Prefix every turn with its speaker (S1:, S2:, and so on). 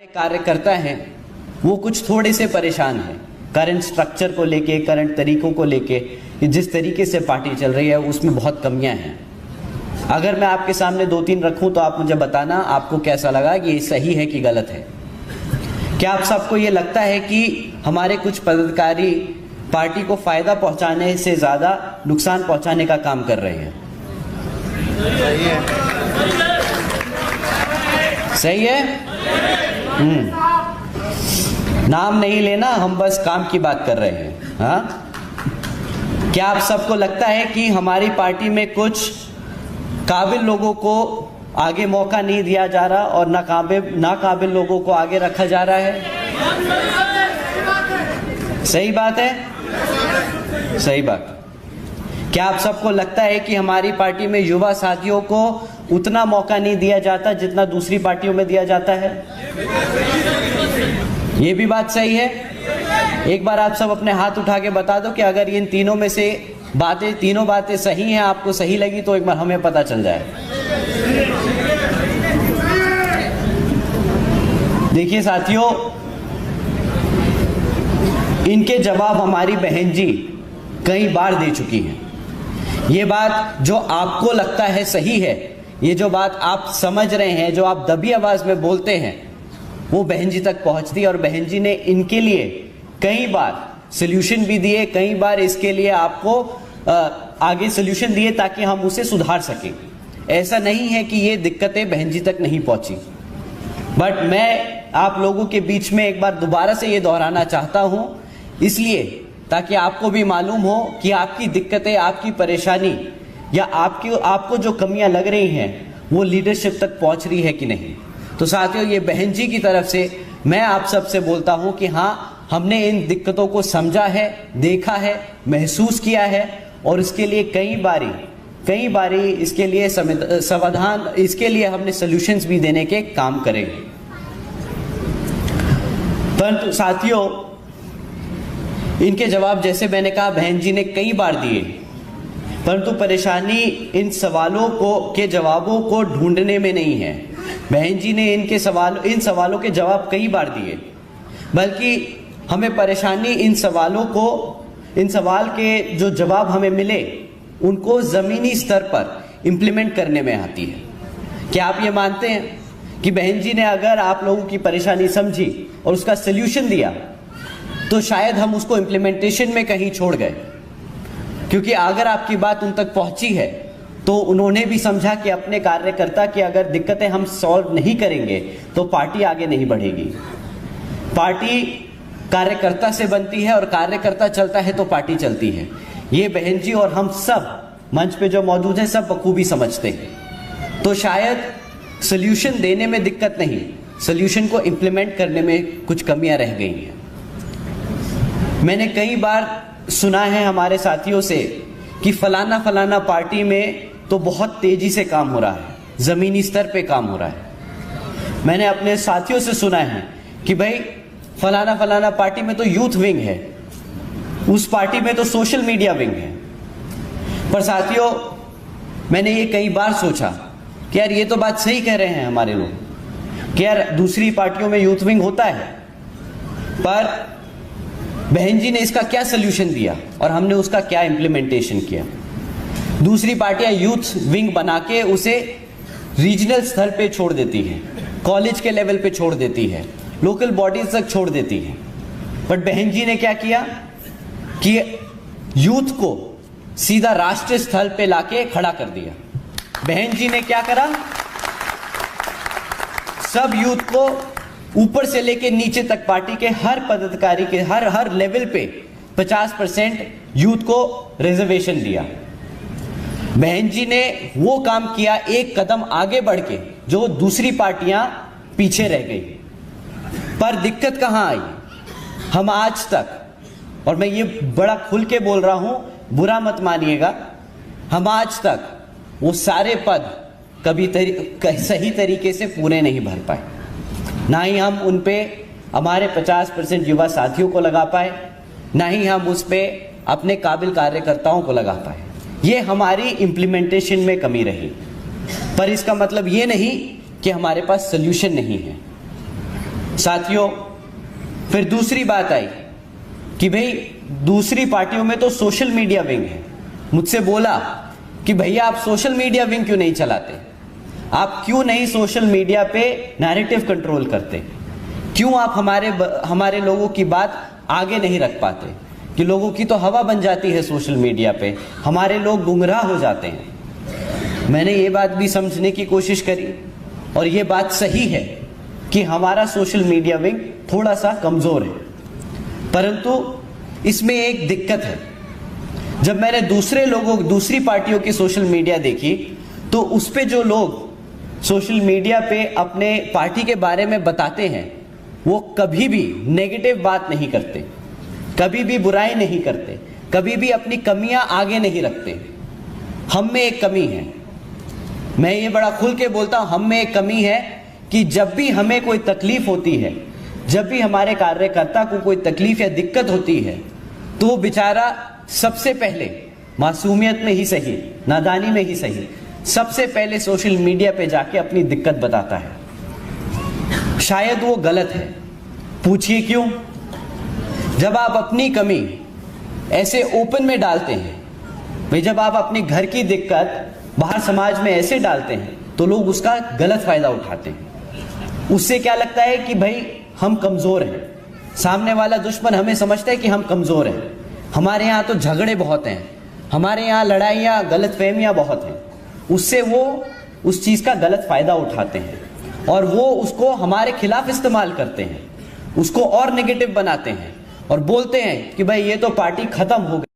S1: कार्यकर्ता हैं वो कुछ थोड़े से परेशान हैं करंट स्ट्रक्चर को लेके, करंट तरीकों को लेके, कि जिस तरीके से पार्टी चल रही है उसमें बहुत कमियां हैं। अगर मैं आपके सामने 2-3 रखूं तो आप मुझे बताना आपको कैसा लगा कि ये सही है कि गलत है। क्या आप सबको ये लगता है कि हमारे कुछ पदाधिकारी पार्टी को फायदा पहुंचाने से ज्यादा नुकसान पहुंचाने का काम कर रहे हैं? सही है? नाम नहीं लेना, हम बस काम की बात कर रहे हैं। हाँ, क्या आप सबको लगता है कि हमारी पार्टी में कुछ काबिल लोगों को आगे मौका नहीं दिया जा रहा और नाकाबिल लोगों को आगे रखा जा रहा है? सही बात है? सही बात। क्या आप सबको लगता है कि हमारी पार्टी में युवा साथियों को उतना मौका नहीं दिया जाता जितना दूसरी पार्टियों में दिया जाता है? ये भी बात सही है? एक बार आप सब अपने हाथ उठा के बता दो कि अगर इन तीनों में से तीनों बातें सही हैं, आपको सही लगी तो एक बार हमें पता चल जाए। देखिए साथियों, इनके जवाब हमारी बहन जी कई बार दे चुकी हैं। ये बात जो आपको लगता है सही है, ये जो बात आप समझ रहे हैं, जो आप दबी आवाज में बोलते हैं, वो बहन जी तक पहुंचती है और बहन जी ने इनके लिए कई बार सॉल्यूशन भी दिए, कई बार इसके लिए आपको आगे सॉल्यूशन दिए ताकि हम उसे सुधार सकें। ऐसा नहीं है कि ये दिक्कतें बहन जी तक नहीं पहुंची, बट मैं आप लोगों के बीच में एक बार दोबारा से ये दोहराना चाहता हूं, इसलिए ताकि आपको भी मालूम हो कि आपकी दिक्कतें, आपकी परेशानी या आपको जो कमियां लग रही हैं वो लीडरशिप तक पहुंच रही है कि नहीं। तो साथियों, ये बहन जी की तरफ से मैं आप सबसे बोलता हूं कि हाँ, हमने इन दिक्कतों को समझा है, देखा है, महसूस किया है और इसके लिए कई बारी इसके लिए समाधान, इसके लिए हमने सॉल्यूशंस भी देने के काम करेंगे। परंतु साथियों, इनके जवाब जैसे मैंने कहा बहन जी ने कई बार दिए, परंतु परेशानी इन सवालों के जवाबों को ढूंढने में नहीं है। बहन जी ने इन सवालों के जवाब कई बार दिए, बल्कि हमें परेशानी इन सवाल के जो जवाब हमें मिले उनको जमीनी स्तर पर इंप्लीमेंट करने में आती है। क्या आप ये मानते हैं कि बहन जी ने अगर आप लोगों की परेशानी समझी और उसका सल्यूशन दिया तो शायद हम उसको इंप्लीमेंटेशन में कहीं छोड़ गए? क्योंकि अगर आपकी बात उन तक पहुंची है तो उन्होंने भी समझा कि अपने कार्यकर्ता की अगर दिक्कतें हम सॉल्व नहीं करेंगे तो पार्टी आगे नहीं बढ़ेगी। पार्टी कार्यकर्ता से बनती है और कार्यकर्ता चलता है तो पार्टी चलती है। ये बहन जी और हम सब मंच पे जो मौजूद हैं सब बखूबी समझते हैं। तो शायद सॉल्यूशन देने में दिक्कत नहीं, सॉल्यूशन को इंप्लीमेंट करने में कुछ कमियां रह गई हैं। मैंने कई बार सुना है हमारे साथियों से कि फलाना पार्टी में तो बहुत तेजी से काम हो रहा है, जमीनी स्तर पे काम हो रहा है। मैंने अपने साथियों से सुना है कि भाई फलाना पार्टी में तो यूथ विंग है, उस पार्टी में तो सोशल मीडिया विंग है। पर साथियों, मैंने ये कई बार सोचा कि यार ये तो बात सही कह रहे हैं हमारे लोग कि यार दूसरी पार्टियों में यूथ विंग होता है, पर बहन जी ने इसका क्या सलूशन दिया और हमने उसका क्या इंप्लीमेंटेशन किया। दूसरी पार्टियां यूथ विंग बना के उसे रीजनल स्तर पे छोड़ देती हैं, कॉलेज के लेवल पे छोड़ देती है, लोकल बॉडीज तक छोड़ देती है। बट बहन जी ने क्या किया कि यूथ को सीधा राष्ट्रीय स्तर पे लाके खड़ा कर दिया। बहन जी ने क्या करा, सब यूथ को ऊपर से लेके नीचे तक पार्टी के हर पदाधिकारी के हर लेवल पे 50% यूथ को रिजर्वेशन दिया। बहन जी ने वो काम किया एक कदम आगे बढ़ के जो दूसरी पार्टियां पीछे रह गई। पर दिक्कत कहां आई, हम आज तक, और मैं ये बड़ा खुल के बोल रहा हूं, बुरा मत मानिएगा, हम आज तक वो सारे पद कभी सही तरीके से पूरे नहीं भर पाए। ना ही हम उन पे हमारे 50% युवा साथियों को लगा पाए, ना ही हम उस पे अपने काबिल कार्यकर्ताओं को लगा पाए। ये हमारी इंप्लीमेंटेशन में कमी रही। पर इसका मतलब ये नहीं कि हमारे पास सॉल्यूशन नहीं है। साथियों, फिर दूसरी बात आई कि भाई दूसरी पार्टियों में तो सोशल मीडिया विंग है। मुझसे बोला कि भैया आप सोशल मीडिया विंग क्यों नहीं चलाते, आप क्यों नहीं सोशल मीडिया पे नैरेटिव कंट्रोल करते, क्यों आप हमारे लोगों की बात आगे नहीं रख पाते, कि लोगों की तो हवा बन जाती है सोशल मीडिया पे, हमारे लोग गुमराह हो जाते हैं। मैंने ये बात भी समझने की कोशिश करी और ये बात सही है कि हमारा सोशल मीडिया विंग थोड़ा सा कमजोर है, परंतु इसमें एक दिक्कत है। जब मैंने दूसरी पार्टियों की सोशल मीडिया देखी तो उस पे जो लोग सोशल मीडिया पे अपने पार्टी के बारे में बताते हैं वो कभी भी नेगेटिव बात नहीं करते, कभी भी बुराई नहीं करते, कभी भी अपनी कमियां आगे नहीं रखते। हम में एक कमी है, मैं ये बड़ा खुल के बोलता हूं, हम में एक कमी है कि जब भी हमें कोई तकलीफ होती है, जब भी हमारे कार्यकर्ता को कोई तकलीफ या दिक्कत होती है, तो वो बेचारा सबसे पहले मासूमियत में ही सही, नादानी में ही सही, सबसे पहले सोशल मीडिया पे जाके अपनी दिक्कत बताता है। शायद वो गलत है, पूछिए क्यों? जब आप अपनी कमी ऐसे ओपन में डालते हैं, भाई जब आप अपने घर की दिक्कत बाहर समाज में ऐसे डालते हैं तो लोग उसका गलत फायदा उठाते हैं। उससे क्या लगता है कि भाई हम कमजोर हैं, सामने वाला दुश्मन हमें समझता है कि हम कमजोर हैं, हमारे यहाँ तो झगड़े बहुत हैं, हमारे यहाँ लड़ाइयाँ गलतफहमियाँ बहुत हैं। उससे वो उस चीज़ का गलत फायदा उठाते हैं और वो उसको हमारे खिलाफ इस्तेमाल करते हैं, उसको और नेगेटिव बनाते हैं और बोलते हैं कि भाई ये तो पार्टी खत्म हो गई।